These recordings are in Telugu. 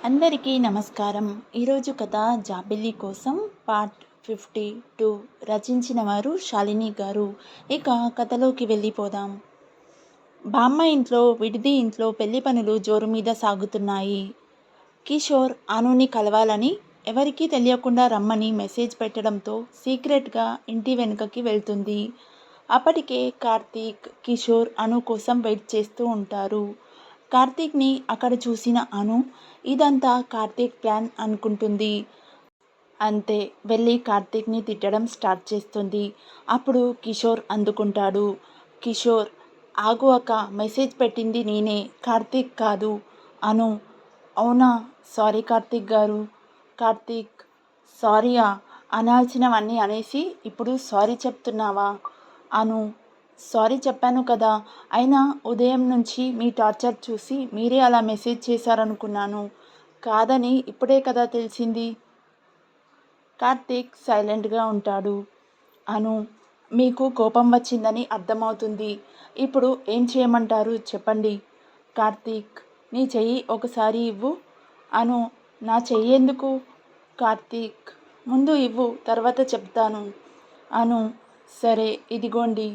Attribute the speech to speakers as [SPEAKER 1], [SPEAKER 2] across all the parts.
[SPEAKER 1] అందరికీ నమస్కారం. ఈరోజు కథ జాబిల్లి కోసం పార్ట్ 52 రచించిన వారు శాలిని గారు. ఇక కథలోకి వెళ్ళిపోదాం. బామ్మ ఇంట్లో విడిది ఇంట్లో పెళ్లి పనులు జోరు మీద సాగుతున్నాయి. కిషోర్ అనుని కలవాలని ఎవరికీ తెలియకుండా రమ్మని మెసేజ్ పెట్టడంతో సీక్రెట్గా ఇంటి వెనుకకి వెళ్తుంది. అప్పటికే కార్తీక్, కిషోర్ అను కోసం వెయిట్ చేస్తూ ఉంటారు. కార్తీక్ని అక్కడ చూసిన అను ఇదంతా కార్తీక్ ప్లాన్ అనుకుంటుంది. అంతే, వెళ్ళి కార్తీక్ని తిట్టడం స్టార్ట్ చేస్తుంది. అప్పుడు కిషోర్ అందుకుంటాడు. కిషోర్, ఆగు అక్క, మెసేజ్ పెట్టింది నేనే, కార్తీక్ కాదు. అను, అవునా, సారీ కార్తీక్ గారు. కార్తీక్, సారీయా, అనాల్సినవన్నీ అనేసి ఇప్పుడు సారీ చెప్తున్నావా? అను, సారీ చెప్పాను కదా, అయినా ఉదయం నుంచి మీ టార్చర్ చూసి మీరే అలా మెసేజ్ చేశారనుకున్నాను, కాదని ఇప్పుడే కదా తెలిసింది. కార్తీక్ సైలెంట్గా ఉంటాడు. అను, మీకు కోపం వచ్చిందని అర్థమవుతుంది. ఇప్పుడు ఏం చేయమంటారు చెప్పండి. కార్తీక్, నీ చెయ్యి ఒకసారి ఇవ్వు. అను, నా చెయ్యి ఎందుకు? కార్తీక్, ముందు ఇవ్వు, తర్వాత చెప్తాను. అను, సరే ఇదిగోండి.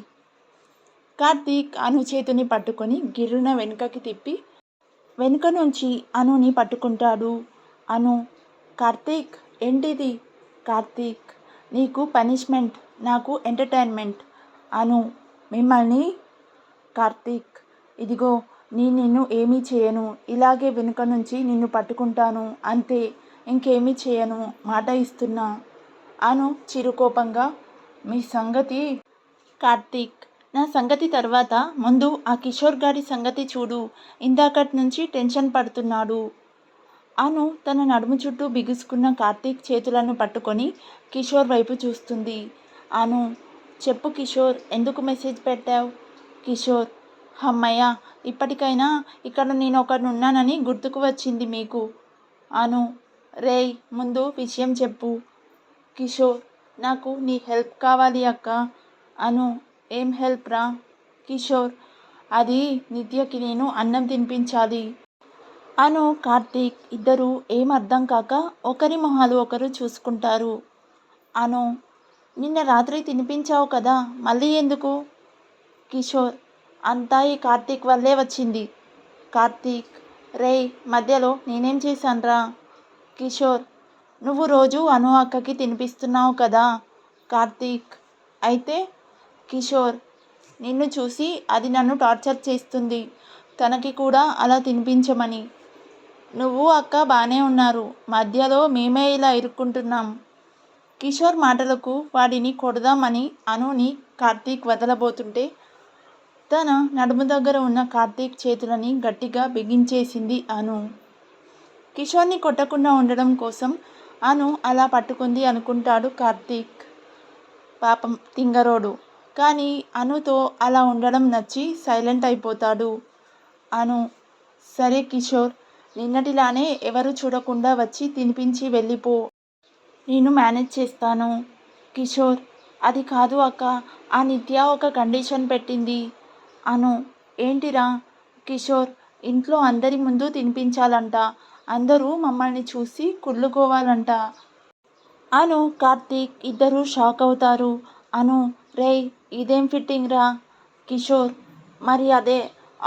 [SPEAKER 1] కార్తీక్ అను చేతిని పట్టుకొని గిర్రున వెనుకకి తిప్పి వెనుక నుంచి అనుని పట్టుకుంటాడు. అను, కార్తీక్, ఏంటిది? కార్తీక్, నీకు పనిష్మెంట్, నాకు ఎంటర్టైన్మెంట్. అను, మిమ్మల్ని. కార్తీక్, ఇదిగో, నిన్ను ఏమీ చేయను, ఇలాగే వెనుక నుంచి నిన్ను పట్టుకుంటాను అంతే, ఇంకేమీ చేయను, మాట ఇస్తున్నా. అను చిరుకోపంగా, మీ సంగతి. కార్తీక్, నా సంగతి తర్వాత ముందు ఆ కిషోర్ గారి సంగతి చూడు, ఇందాకటి నుంచి టెన్షన్ పడుతున్నాడు. అను తన నడుము చుట్టూ బిగుసుకున్న కార్తీక్ చేతులను పట్టుకొని కిషోర్ వైపు చూస్తుంది. అను, చెప్పు కిషోర్, ఎందుకు మెసేజ్ పెట్టావు? కిషోర్, అమ్మయ్య, ఇప్పటికైనా ఇక్కడ నేను ఒకడున్నానని గుర్తుకు వచ్చింది మీకు. అను, రేయ్, ముందు విషయం చెప్పు. కిషోర్, నాకు నీ హెల్ప్ కావాలి అక్క. అను, ఏం హెల్ప్ రా? కిషోర్, అది నిత్యకి నేను అన్నం తినిపించాలి. అను, కార్తీక్ ఇద్దరూ ఏం అర్థం కాక ఒకరి మొహాలు ఒకరు చూసుకుంటారు. అను, నిన్న రాత్రి తినిపించావు కదా, మళ్ళీ ఎందుకు? కిషోర్, అంతా ఈ కార్తీక్ వల్లే వచ్చింది. కార్తీక్, రేయ్, మధ్యలో నేనేం చేశాన్రా? కిషోర్, నువ్వు రోజు అను అక్కకి తినిపిస్తున్నావు కదా. కార్తీక్, అయితే? కిషోర్, నిన్ను చూసి అది నన్ను టార్చర్ చేస్తుంది, తనకి కూడా అలా తినిపించమని. నువ్వు అక్క బాగానే ఉన్నారు, మధ్యలో మేమే ఇలా ఇరుక్కుంటున్నాం. కిషోర్ మాటలకు వాడిని కొడదామని అనుని కార్తీక్ వదలబోతుంటే తన నడుము దగ్గర ఉన్న కార్తీక్ చేతులని గట్టిగా బిగించేసింది అను. కిషోర్ని కొట్టకుండా ఉండడం కోసం అను అలా పట్టుకుంది అనుకుంటాడు కార్తీక్. పాపం తింగరోడు. కానీ అనుతో అలా ఉండడం నచ్చి సైలెంట్ అయిపోతాడు. అను, సరే కిషోర్, నిన్నటిలానే ఎవరు చూడకుండా వచ్చి తినిపించి వెళ్ళిపో, నేను మేనేజ్ చేస్తాను. కిషోర్, అది కాదు అక్క, ఆ నిత్య ఒక కండిషన్ పెట్టింది. అను, ఏంటిరా? కిషోర్, ఇంట్లో అందరి ముందు తినిపించాలంట, అందరూ మమ్మల్ని చూసి కుళ్ళుకోవాలంట. అను, కార్తీక్ ఇద్దరూ షాక్ అవుతారు. అను, రేయ్, ఇదేం ఫిట్టింగ్ రా? కిషోర్, మరి అదే,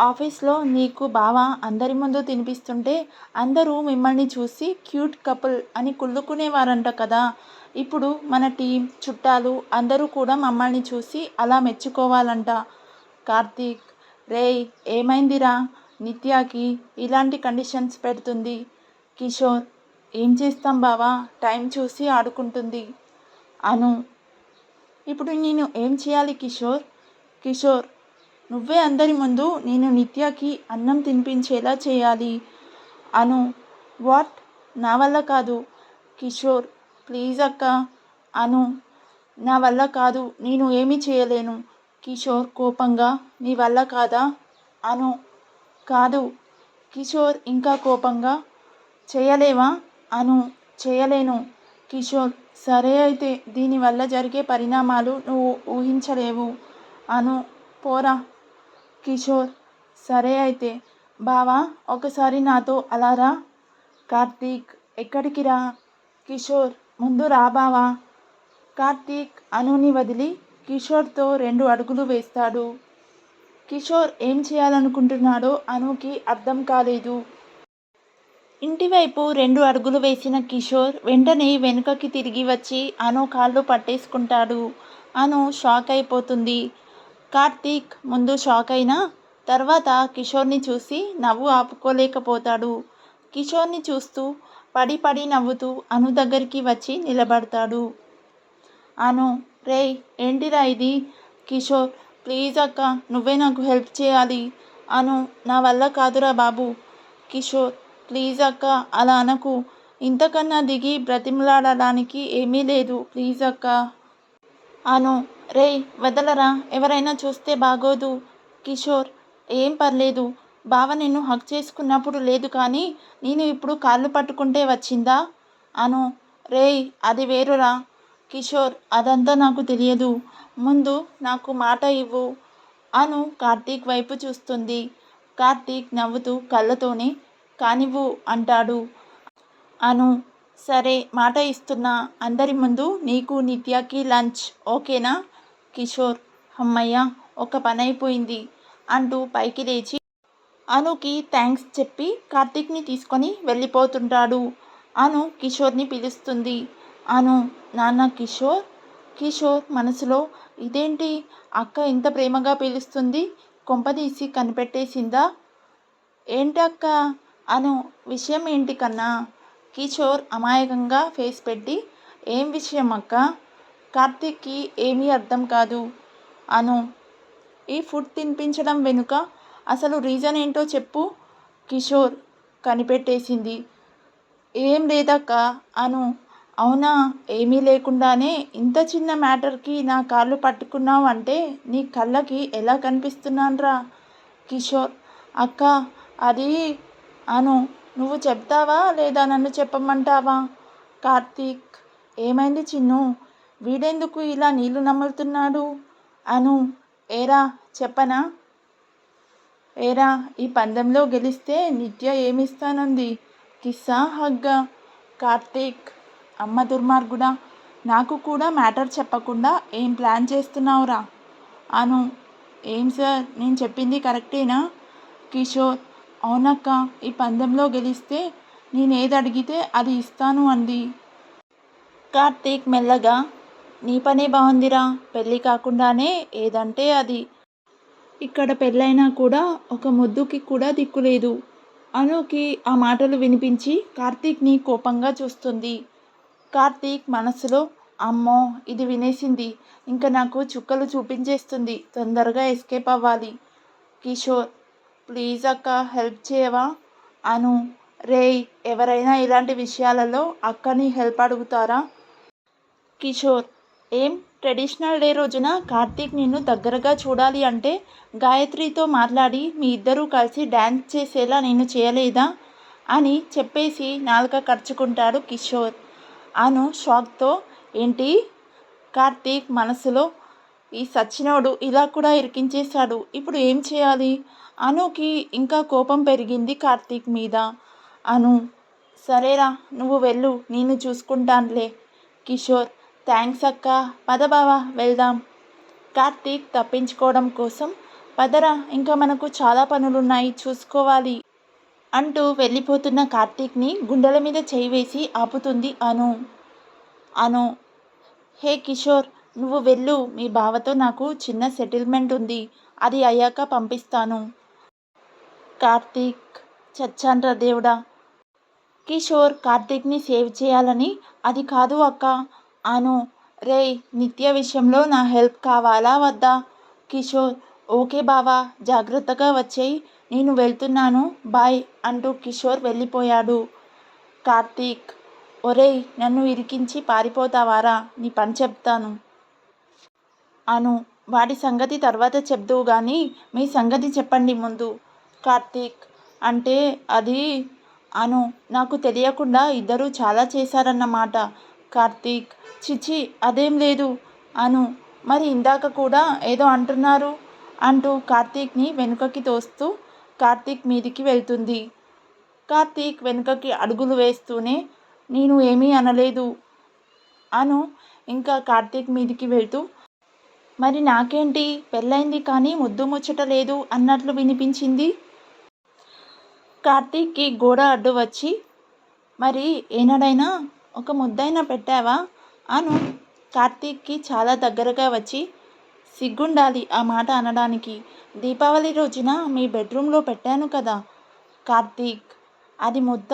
[SPEAKER 1] ఆఫీస్లో నీకు బావ అందరి ముందు తినిపిస్తుంటే అందరూ మిమ్మల్ని చూసి క్యూట్ కపుల్ అని కుళ్ళుకునేవారంట కదా, ఇప్పుడు మన టీం చుట్టాలు అందరూ కూడా మమ్మల్ని చూసి అలా మెచ్చుకోవాలంట. కార్తీక్, రేయ్, ఏమైందిరా? నిత్యాకి ఇలాంటి కండిషన్స్ పెడుతుంది. కిషోర్, ఏం చేస్తాం బావా, టైం చూసి ఆడుకుంటుంది. అను, ఇప్పుడు నేను ఏం చేయాలి కిషోర్? కిషోర్, నువ్వే అందరి ముందు నేను నిత్యకి అన్నం తినిపించేలా చేయాలి. అను, వాట్? నా వల్ల కాదు. కిషోర్, ప్లీజ్ అక్క. అను, నా వల్ల కాదు, నేను ఏమీ చేయలేను. కిషోర్ కోపంగా, నీ వల్ల కాదా? అను, కాదు. కిషోర్ ఇంకా కోపంగా, చేయలేవా? అను, చేయలేను. కిషోర్, సరే అయితే దీనివల్ల జరిగే పరిణామాలు నువ్వు ఊహించలేవు. అను, పోరా. కిషోర్, సరే అయితే బావా, ఒకసారి నాతో అలా రా. కార్తీక్ ఎక్కడికి రా? కిషోర్ ముందు రా బావా. కార్తీక్ అనుని వదిలి కిషోర్తో 2 అడుగులు వేస్తాడు. కిషోర్ ఏం చేయాలనుకుంటున్నాడో అనుకి అర్థం కాలేదు. ఇంటివైపు 2 అడుగులు వేసిన కిషోర్ వెంటనే వెనుకకి తిరిగి వచ్చి అను కాళ్ళు పట్టేసుకుంటాడు. అను షాక్ అయిపోతుంది. కార్తీక్ ముందు షాక్ అయినా తర్వాత కిషోర్ని చూసి నవ్వు ఆపుకోలేకపోతాడు. కిషోర్ని చూస్తూ పడి పడి నవ్వుతూ అను దగ్గరికి వచ్చి నిలబడతాడు. అను రేయ్ ఏంటిరా ఇది? కిషోర్ ప్లీజ్ అక్క, నువ్వే నాకు హెల్ప్ చేయాలి. అను నా వల్ల కాదురా బాబు. కిషోర్ ప్లీజ్ అక్క అలా అనకు. ఇంతకన్నా దిగి బ్రతిమలాడడానికి ఏమీ లేదు, ప్లీజ్ అక్క. అను రేయ్ వదలరా, ఎవరైనా చూస్తే బాగోదు. కిషోర్ ఏం పర్లేదు, బావ నిన్ను హక్ చేసుకున్నప్పుడు లేదు కానీ నేను ఇప్పుడు కాళ్ళు పట్టుకుంటే వచ్చిందా? అను రేయ్ అది వేరురా. కిషోర్ అదంతా నాకు తెలియదు, ముందు నాకు మాట ఇవ్వు. అను కార్తీక్ వైపు చూస్తుంది. కార్తీక్ నవ్వుతూ కళ్ళతోనే కానివ్వు అంటాడు. అను సరే మాట ఇస్తున్నా, అందరి ముందు నీకు నిత్యకి లంచ్ ఓకేనా? కిషోర్ అమ్మయ్య ఒక పనైపోయింది అంటూ పైకి లేచి అనుకి థ్యాంక్స్ చెప్పి కార్తీక్ని తీసుకొని వెళ్ళిపోతుంటాడు. అను కిషోర్ని పిలుస్తుంది. అను నాన్న కిషోర్. కిషోర్ మనసులో ఇదేంటి అక్క ఇంత ప్రేమగా పిలుస్తుంది, కొంపదీసి కనిపెట్టేసిందా? ఏంటక్క? అను విషయం ఏంటి కన్నా? కిషోర్ అమాయకంగా ఫేస్ పెట్టి ఏం విషయం అక్క? కార్తీక్కి ఏమీ అర్థం కాదు. అను ఈ ఫుడ్ తినిపించడం వెనుక అసలు రీజన్ ఏంటో చెప్పు. కిషోర్ కనిపెట్టేసింది. ఏం లేదక్క. అను అవునా? ఏమీ లేకుండానే ఇంత చిన్న మ్యాటర్కి నా కాళ్ళు పట్టుకున్నావు అంటే నీ కళ్ళకి ఎలా కనిపిస్తున్నాన్రా? కిషోర్ అక్క అది. అను నువ్వు చెప్తావా లేదా నన్ను చెప్పమంటావా? కార్తీక్ ఏమైంది చిన్ను, వీడెందుకు ఇలా నీళ్లు నములుతున్నాడు? అను ఏరా చెప్పనా? ఏరా ఈ పందెంలో గెలిస్తే నిత్య ఏమిస్తానంది? కిస్సా హగ్గా? కార్తీక్ అమ్మ దుర్మార్గుడా, నాకు కూడా మ్యాటర్ చెప్పకుండా ఏం ప్లాన్ చేస్తున్నావురా? అను ఏం సార్ నేను చెప్పింది కరెక్టేనా? కిషోర్ అవునక్క, ఈ పందెంలో గెలిస్తే నేనేది అడిగితే అది ఇస్తాను అంది. కార్తీక్ మెల్లగా నీ పనే బాగుందిరా, పెళ్ళి కాకుండానే ఏదంటే అది. ఇక్కడ పెళ్ళైనా కూడా ఒక ముద్దుకి కూడా దిక్కులేదు. అనుకి ఆ మాటలు వినిపించి కార్తీక్ని కోపంగా చూస్తుంది. కార్తీక్ మనసులో అమ్మో ఇది వినేసింది, ఇంకా నాకు చుక్కలు చూపించేస్తుంది, తొందరగా ఎస్కేప్ అవ్వాలి. కిషోర్ ప్లీజ్ అక్క హెల్ప్ చేయవా? అను రేయ్ ఎవరైనా ఇలాంటి విషయాలలో అక్కని హెల్ప్ అడుగుతారా? కిషోర్ ఏం ట్రెడిషనల్ డే రోజున కార్తీక్ నిన్ను దగ్గరగా చూడాలి అంటే గాయత్రితో మాట్లాడి మీ ఇద్దరూ కలిసి డ్యాన్స్ చేసేలా నేను చేయలేదా అని చెప్పేసి నాలుక ఖర్చుకుంటాడు కిషోర్. అను షాక్తో ఏంటి? కార్తీక్ మనసులో ఈ సచ్చినోడు ఇలా కూడా ఇరికించేశాడు, ఇప్పుడు ఏం చేయాలి? అనుకి ఇంకా కోపం పెరిగింది కార్తీక్ మీద. అను సరేరా నువ్వు వెళ్ళు, నేను చూసుకుంటానులే. కిషోర్ థ్యాంక్స్ అక్క, పద బావా వెళ్దాం. కార్తీక్ తప్పించుకోవడం కోసం పదరా ఇంకా మనకు చాలా పనులున్నాయి చూసుకోవాలి అంటూ వెళ్ళిపోతున్న కార్తీక్ని గుండెల మీద చేయి వేసి ఆపుతుంది అను. అను హే కిషోర్ నువ్వు వెళ్ళు, మీ బావతో నాకు చిన్న సెటిల్మెంట్ ఉంది, అది అయ్యాక పంపిస్తాను. కార్తీక్ చచ్చాన్రా దేవుడా. కిషోర్ కార్తీక్ని సేవ్ చేయాలని అది కాదు అక్క. అను రేయ్ నిత్య విషయంలో నా హెల్ప్ కావాలా వద్దా? కిషోర్ ఓకే బావా జాగ్రత్తగా వచ్చేయి, నేను వెళ్తున్నాను బాయ్ అంటూ కిషోర్ వెళ్ళిపోయాడు. కార్తీక్ ఒరేయ్ నన్ను ఇరికించి పారిపోతావారా, నీ పని చెప్తాను. అను వాడి సంగతి తర్వాత చెప్దువు కానీ మీ సంగతి చెప్పండి ముందు. కార్తీక్ అంటే అది. అను నాకు తెలియకుండా ఇద్దరూ చాలా చేశారన్నమాట. కార్తీక్ చిచి అదేం లేదు. అను మరి ఇందాక కూడా ఏదో అంటున్నారు అంటూ కార్తీక్ని వెనుకకి తోస్తూ కార్తీక్ మీదికి వెళ్తుంది. కార్తీక్ వెనుకకి అడుగులు వేస్తూనే నేను ఏమీ అనలేదు అను ఇంకా కార్తీక్ మీదికి వెళ్తూ, మరి నాకేంటి పెళ్ళైంది కానీ ముద్దు ముచ్చట లేదు అన్నట్లు వినిపించింది. కార్తీక్కి గోడ అడ్డు వచ్చి, మరి ఏనాడైనా ఒక ముద్దైనా పెట్టావా అను కార్తీక్కి చాలా దగ్గరగా వచ్చి, సిగ్గుండాలి ఆ మాట అనడానికి. దీపావళి రోజున మీ బెడ్రూమ్లో పెట్టాను కదా కార్తీక్. అది ముద్ద?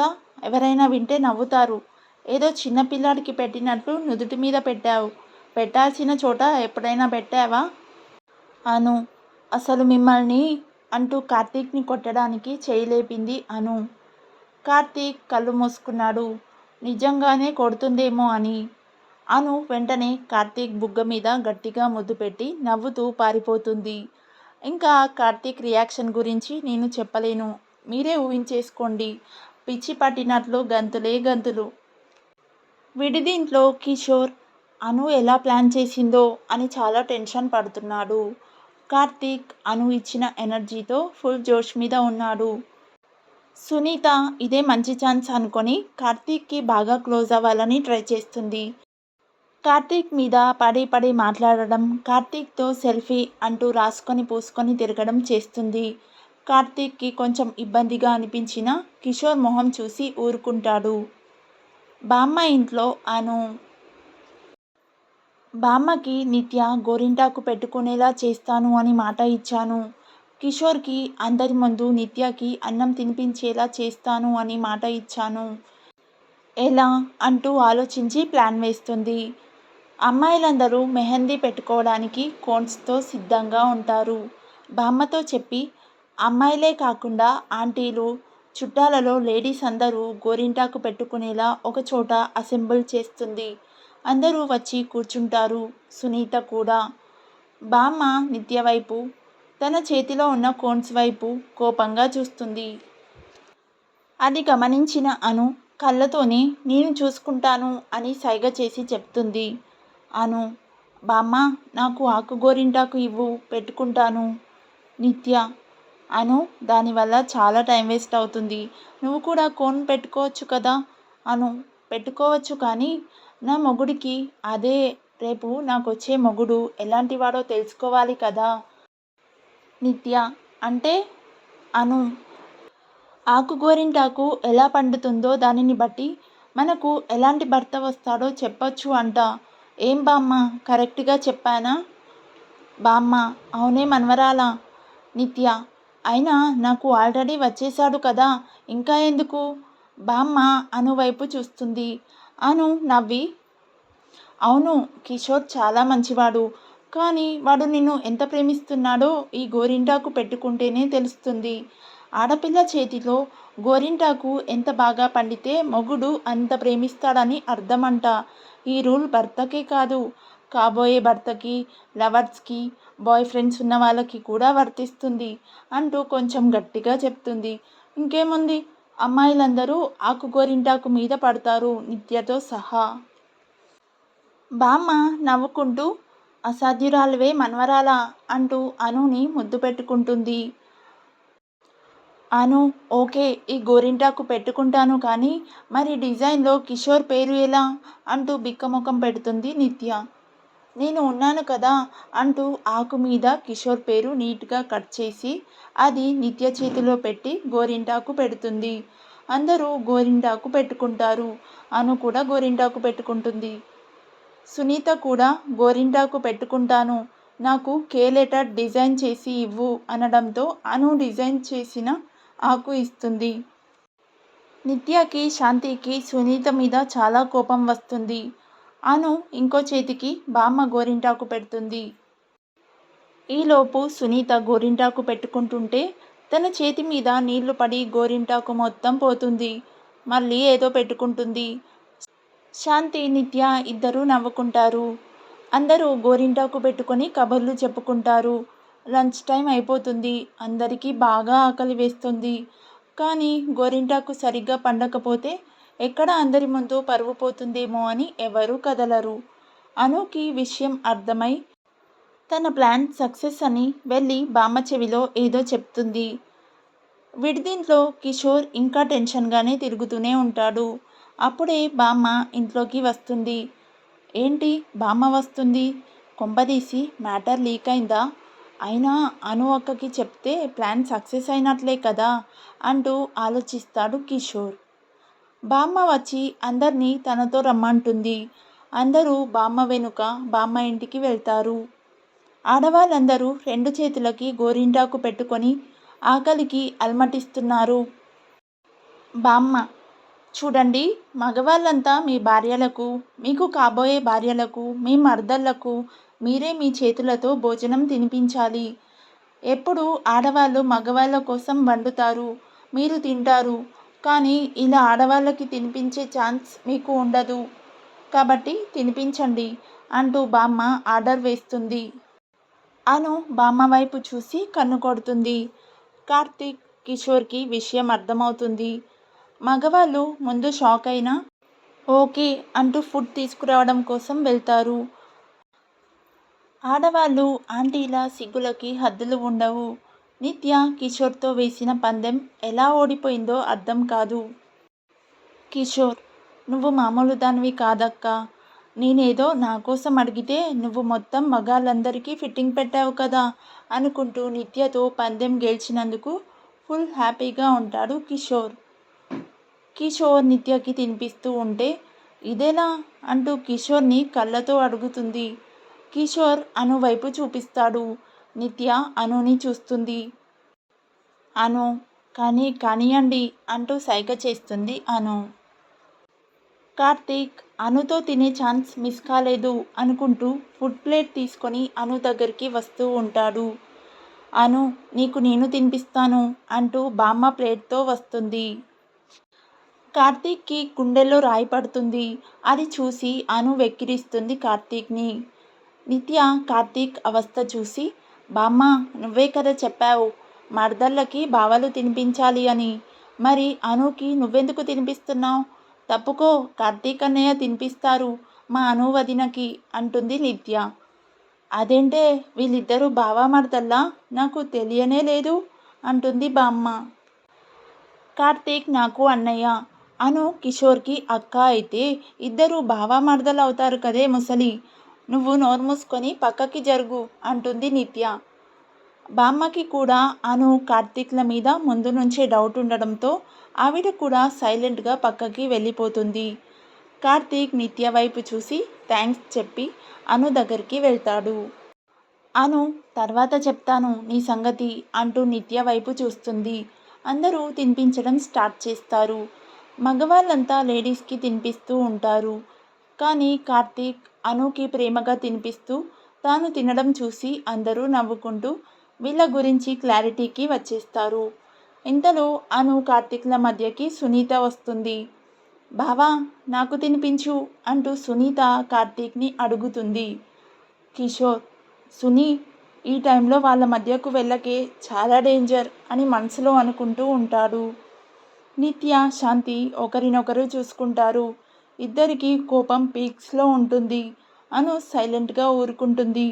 [SPEAKER 1] ఎవరైనా వింటే నవ్వుతారు. ఏదో చిన్నపిల్లాడికి పెట్టినట్లు నుదుటి మీద పెట్టావు. పెట్టాల్సిన చోట ఎప్పుడైనా పెట్టావా అను. అసలు మిమ్మల్ని అంటూ కార్తీక్ని కొట్టడానికి చేయి లేపింది అను. కార్తీక్ కళ్ళు మూసుకున్నాడు. నిజంగానే కొడుతుందేమో అని. అను వెంటనే కార్తీక్ బుగ్గ మీద గట్టిగా ముద్దు పెట్టి నవ్వుతూ పారిపోతుంది. ఇంకా కార్తీక్ రియాక్షన్ గురించి నేను చెప్పలేను, మీరే ఊహించేసుకోండి. పిచ్చి పట్టినట్లు గంతులే గంతులు. విడిదింట్లో కిషోర్ అను ఎలా ప్లాన్ చేసిందో అని చాలా టెన్షన్ పడుతున్నాడు. కార్తీక్ అను ఇచ్చిన ఎనర్జీతో ఫుల్ జోష్ మీద ఉన్నాడు. సునీత ఇదే మంచి ఛాన్స్ అనుకొని కార్తీక్కి బాగా క్లోజ్ అవ్వాలని ట్రై చేస్తుంది. కార్తీక్ మీద పడి పడి మాట్లాడడం, కార్తీక్తో సెల్ఫీ అంటూ రాసుకొని పూసుకొని తిరగడం చేస్తుంది. కార్తీక్కి కొంచెం ఇబ్బందిగా అనిపించినా కిషోర్ మొహం చూసి ఊరుకుంటాడు. బామ్మ ఇంట్లో అను. బామ్మకి నిత్య గోరింటాకు పెట్టుకునేలా చేస్తాను అని మాట ఇచ్చాను. కిషోర్కి అందరి ముందు నిత్యకి అన్నం తినిపించేలా చేస్తాను అని మాట ఇచ్చాను. ఎలా అంటూ ఆలోచించి ప్లాన్ వేస్తుంది. అమ్మాయిలందరూ మెహందీ పెట్టుకోవడానికి కోన్స్తో సిద్ధంగా ఉంటారు. బామ్మతో చెప్పి అమ్మాయిలే కాకుండా ఆంటీలు, చుట్టాలలో లేడీస్ అందరూ గోరింటాకు పెట్టుకునేలా ఒకచోట అసెంబుల్ చేస్తుంది. అందరూ వచ్చి కూర్చుంటారు. సునీత కూడా. బామ్మ నిత్య వైపు, తన చేతిలో ఉన్న కోన్స్ వైపు కోపంగా చూస్తుంది. అది గమనించిన అను కళ్ళతోనే నేను చూసుకుంటాను అని సైగ చేసి చెప్తుంది. అను, బామ్మ నాకు ఆకు గోరింటాకు ఇవ్వు పెట్టుకుంటాను. నిత్య, అను దానివల్ల చాలా టైం వేస్ట్ అవుతుంది. నువ్వు కూడా కోన్ పెట్టుకోవచ్చు కదా. అను, పెట్టుకోవచ్చు కానీ నా మొగుడికి, అదే రేపు నాకొచ్చే మొగుడు ఎలాంటివాడో తెలుసుకోవాలి కదా. నిత్య, అంటే అను, ఆకు గోరింటాకు ఎలా పండుతుందో దానిని బట్టి మనకు ఎలాంటి భర్త వస్తాడో చెప్పొచ్చు అంట. ఏం బామ్మ కరెక్ట్గా చెప్పానా. బామ్మ, అవునే మనవరాలా. నిత్య, అయినా నాకు ఆల్రెడీ వచ్చేశాడు కదా, ఇంకా ఎందుకు. బామ్మ అను వైపు చూస్తుంది. అను నవ్వి, అవును కిషోర్ చాలా మంచివాడు, కానీ వాడు నిన్ను ఎంత ప్రేమిస్తున్నాడో ఈ గోరింటాకు పెట్టుకుంటేనే తెలుస్తుంది. ఆడపిల్ల చేతిలో గోరింటాకు ఎంత బాగా పండితే మొగుడు అంత ప్రేమిస్తాడని అర్థమంట. ఈ రూల్ భర్తకే కాదు, కాబోయే భర్తకి, లవర్స్కి, బాయ్ ఫ్రెండ్స్ ఉన్న వాళ్ళకి కూడా వర్తిస్తుంది అంటూ కొంచెం గట్టిగా చెప్తుంది. ఇంకేముంది, అమ్మాయిలందరూ ఆకు గోరింటాకు మీద పడతారు నిత్యతో సహా. బామ్మ నవ్వుకుంటూ, అసాధ్యురాలువే మనవరాలా అంటూ అనుని ముద్దు పెట్టుకుంటుంది. అను, ఓకే ఈ గోరింటాకు పెట్టుకుంటాను కానీ మరి డిజైన్లో కిషోర్ పేరు ఎలా అంటూ బిక్కముఖం పెడుతుంది నిత్య. నేను ఉన్నాను కదా అంటూ ఆకు మీద కిషోర్ పేరు నీట్గా కట్ చేసి అది నిత్య చేతిలో పెట్టి గోరింటాకు పెడుతుంది. అందరూ గోరింటాకు పెట్టుకుంటారు. అను కూడా గోరింటాకు పెట్టుకుంటుంది. సునీత కూడా గోరింటాకు పెట్టుకుంటాను, నాకు కే లెటర్ డిజైన్ చేసి ఇవ్వు అనడంతో అను డిజైన్ చేసిన ఆకు ఇస్తుంది. నిత్యకి, శాంతికి సునీత మీద చాలా కోపం వస్తుంది. అను ఇంకో చేతికి బామ్మ గోరింటాకు పెడుతుంది. ఈలోపు సునీత గోరింటాకు పెట్టుకుంటుంటే తన చేతి మీద నీళ్లు పడి గోరింటాకు మొత్తం పోతుంది. మళ్ళీ ఏదో పెట్టుకుంటుంది. శాంతి, నిత్య ఇద్దరూ నవ్వుకుంటారు. అందరూ గోరింటాకు పెట్టుకొని కబుర్లు చెప్పుకుంటారు. లంచ్ టైం అయిపోతుంది. అందరికీ బాగా ఆకలి వేస్తుంది. కానీ గోరింటాకు సరిగ్గా పండకపోతే ఎక్కడ అందరి ముందు పరువు పోతుందేమో అని ఎవరూ కదలరు. అనుకి విషయం అర్థమై తన ప్లాన్ సక్సెస్ అని వెళ్ళి బామ్మ చెవిలో ఏదో చెప్తుంది. విడిదింట్లో కిషోర్ ఇంకా టెన్షన్గానే తిరుగుతూనే ఉంటాడు. అప్పుడే బామ్మ ఇంట్లోకి వస్తుంది. ఏంటి బామ్మ వస్తుంది? కొంపదీసి మ్యాటర్ లీక్ అయిందా? అయినా అను అక్కకి చెప్తే ప్లాన్ సక్సెస్ అయినట్లే కదా అంటూ ఆలోచిస్తాడు కిషోర్. బామ్మ వచ్చి అందరినీ తనతో రమ్మంటుంది. అందరూ బామ్మ వెనుక బామ్మ ఇంటికి వెళ్తారు. ఆడవాళ్ళందరూ 2 చేతులకి గోరింటాకు పెట్టుకొని ఆకలికి అలమటిస్తున్నారు. బామ్మ: చూడండి, మగవాళ్ళంతా మీ భార్యలకు, మీకు కాబోయే భార్యలకు, మీ మర్దళ్లకు మీరే మీ చేతులతో భోజనం తినిపించాలి. ఎప్పుడు ఆడవాళ్ళు మగవాళ్ళ కోసం వండుతారు, మీరు తింటారు. కానీ ఇలా ఆడవాళ్ళకి తినిపించే ఛాన్స్ మీకు ఉండదు. కాబట్టి తినిపించండి అంటూ బామ్మ ఆర్డర్ వేస్తుంది. అను బామ్మ వైపు చూసి కన్ను కొడుతుంది. కార్తీక్, కిషోర్కి విషయం అర్థమవుతుంది. మగవాళ్ళు ముందు షాక్ అయినా ఓకే అంటూ ఫుడ్ తీసుకురావడం కోసం వెళ్తారు. ఆడవాళ్ళు ఆంటీల సిగ్గులకి హద్దులు ఉండవు. నిత్య కిషోర్తో వేసిన పందెం ఎలా ఓడిపోయిందో అర్థం కాదు. కిషోర్: నువ్వు మామూలు దానివి కాదక్కా. నేనేదో నా కోసం అడిగితే నువ్వు మొత్తం మగాళ్ళందరికీ ఫిట్టింగ్ పెట్టావు కదా అనుకుంటూ నిత్యతో పందెం గెలిచినందుకు ఫుల్ హ్యాపీగా ఉంటాడు కిషోర్. కిషోర్ నిత్యకి తినిపిస్తూ ఉంటే ఇదేలా అంటూ కిషోర్ని కళ్ళతో అడుగుతుంది. కిషోర్ అను వైపు చూపిస్తాడు. నిత్య అనుని చూస్తుంది. అను: కానియండి అంటూ సైగ చేస్తుంది అను. కార్తీక్ అనుతో తినే ఛాన్స్ మిస్ కాలేదు అనుకుంటూ ఫుడ్ ప్లేట్ తీసుకొని అను దగ్గరికి వస్తూ ఉంటాడు. అను: నీకు నేను తినిపిస్తాను అంటూ బామ్మ ప్లేట్తో వస్తుంది. కార్తీక్కి గుండెల్లో రాయి పడుతుంది. అది చూసి అను వెక్కిరిస్తుంది కార్తీక్ని. నిత్య కార్తీక్ అవస్థ చూసి, బామ్మ నువ్వే కదా చెప్పావు మర్దళ్ళకి బావలు తినిపించాలి అని. మరి అనుకి నువ్వెందుకు తినిపిస్తున్నావు? తప్పుకో, కార్తీక్ అన్నయ్య తినిపిస్తారు మా అను వదినకి అంటుంది నిత్య. అదేంటే వీళ్ళిద్దరూ బావా మర్దల్లా? నాకు తెలియనే లేదు అంటుంది బామ్మ. కార్తీక్ నాకు అన్నయ్య, అను కిషోర్కి అక్క అయితే ఇద్దరు బావా మర్దలు అవుతారు కదే ముసలి. నువ్వు నోరు మూసుకొని పక్కకి జరుగు అంటుంది నిత్య. బామ్మకి కూడా అను కార్తీక్ల మీద ముందు నుంచే డౌట్ ఉండడంతో ఆవిడ కూడా సైలెంట్గా పక్కకి వెళ్ళిపోతుంది. కార్తీక్ నిత్య వైపు చూసి థ్యాంక్స్ చెప్పి అను దగ్గరికి వెళ్తాడు. అను: తర్వాత చెప్తాను నీ సంగతి అంటూ నిత్య వైపు చూస్తుంది. అందరూ తినిపించడం స్టార్ట్ చేస్తారు. మగవాళ్ళంతా లేడీస్కి తినిపిస్తూ ఉంటారు. కానీ కార్తీక్ అనుకి ప్రేమగా తినిపిస్తూ తాను తినడం చూసి అందరూ నవ్వుకుంటూ వీళ్ళ గురించి క్లారిటీకి వచ్చేస్తారు. ఇంతలో అను కార్తీక్ల మధ్యకి సునీత వస్తుంది. బావా నాకు తినిపించు అంటూ సునీత కార్తీక్ని అడుగుతుంది. కిషోర్: సునీ, ఈ టైంలో వాళ్ళ మధ్యకు వెళ్ళకే, చాలా డేంజర్ అని మనసులో అనుకుంటూ ఉంటాడు. నిత్య, శాంతి ఒకరినొకరు చూసుకుంటారు. ఇద్దరికీ కోపం పీక్స్లో ఉంటుంది. అను సైలెంట్గా ఊరుకుంటుంది.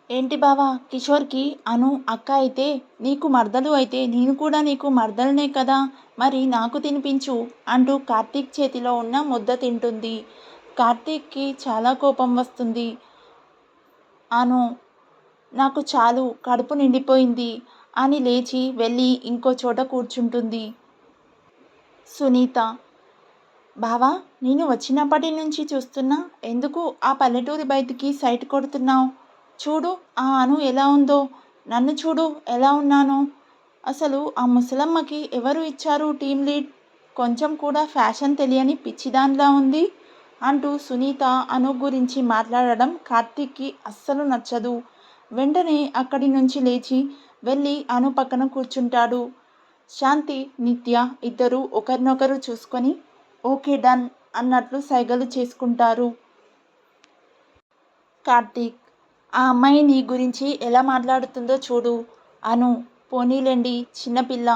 [SPEAKER 1] ఏంటి బావా, కిషోర్కి అను అక్క అయితే నీకు మర్దలు అయితే నేను కూడా నీకు మర్దలనే కదా, మరి నాకు తినిపించు అంటూ కార్తీక్ చేతిలో ఉన్న ముద్ద తింటుంది. కార్తీక్కి చాలా కోపం వస్తుంది. అను: నాకు చాలు, కడుపు నిండిపోయింది అని లేచి వెళ్ళి ఇంకో చోట కూర్చుంటుంది. సునీత: బావా నేను వచ్చినప్పటి నుంచి చూస్తున్నా, ఎందుకు ఆ పల్లెటూరి బయటికి సైట్ కొడుతున్నావు? చూడు ఆ అను ఎలా ఉందో, నన్ను చూడు ఎలా ఉన్నానో. అసలు ఆ ముసలమ్మకి ఎవరు ఇచ్చారు టీం లీడ్? కొంచెం కూడా ఫ్యాషన్ తెలియని పిచ్చిదానిలా ఉంది అంటూ సునీత అను గురించి మాట్లాడడం కార్తీక్కి అస్సలు నచ్చదు. వెంటనే అక్కడి నుంచి లేచి వెళ్ళి అను పక్కన కూర్చుంటాడు. శాంతి, నిత్య ఇద్దరు ఒకరినొకరు చూసుకొని ఓకే డన్ అన్నట్లు సైగలు చేసుకుంటారు. కార్తీక్: ఆ అమ్మాయి నీ గురించి ఎలా మాట్లాడుతుందో చూడు. అను: పోనీలేండి, చిన్నపిల్ల.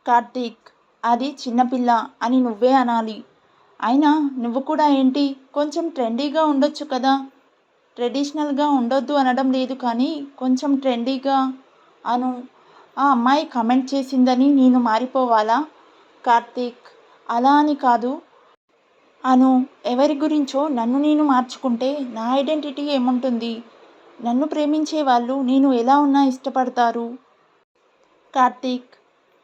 [SPEAKER 1] కార్తీక్: అది చిన్నపిల్ల అని నువ్వే అనాలి. అయినా నువ్వు కూడా ఏంటి, కొంచెం ట్రెండీగా ఉండొచ్చు కదా. ట్రెడిషనల్గా ఉండొద్దు అనడం లేదు కానీ కొంచెం ట్రెండీగా. అను: ఆ అమ్మాయి కమెంట్ చేసిందని నేను మారిపోవాలా? కార్తీక్, అలా అని కాదు. అను, ఎవరి గురించో నన్ను నేను మార్చుకుంటే నా ఐడెంటిటీ ఏముంటుంది? నన్ను ప్రేమించే వాళ్ళు నేను ఎలా ఉన్నా ఇష్టపడతారు. కార్తీక్,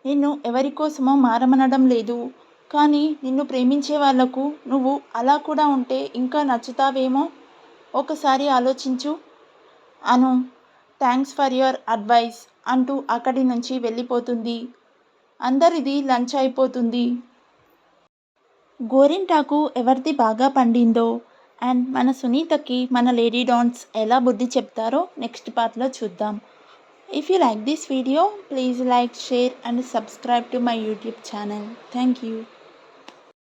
[SPEAKER 1] నిన్ను ఎవరి కోసమో మారమనడం లేదు. కానీ నిన్ను ప్రేమించే వాళ్లకు నువ్వు అలా కూడా ఉంటే ఇంకా నచ్చుతావేమో. ఒకసారి ఆలోచించు. అను, థ్యాంక్స్ ఫర్ యువర్ అడ్వైస్ అంటూ అక్కడి నుంచి వెళ్ళిపోతుంది. అందరిది లంచ్ అయిపోతుంది. గోరింటాకు ఎవరిది బాగా పండిందో అండ్ మన సునీతకి మన లేడీ డాన్స్ ఎలా బుద్ధి చెప్తారో నెక్స్ట్ పార్ట్లో చూద్దాం. If you like this video, please like, share and subscribe to my YouTube channel. Thank you.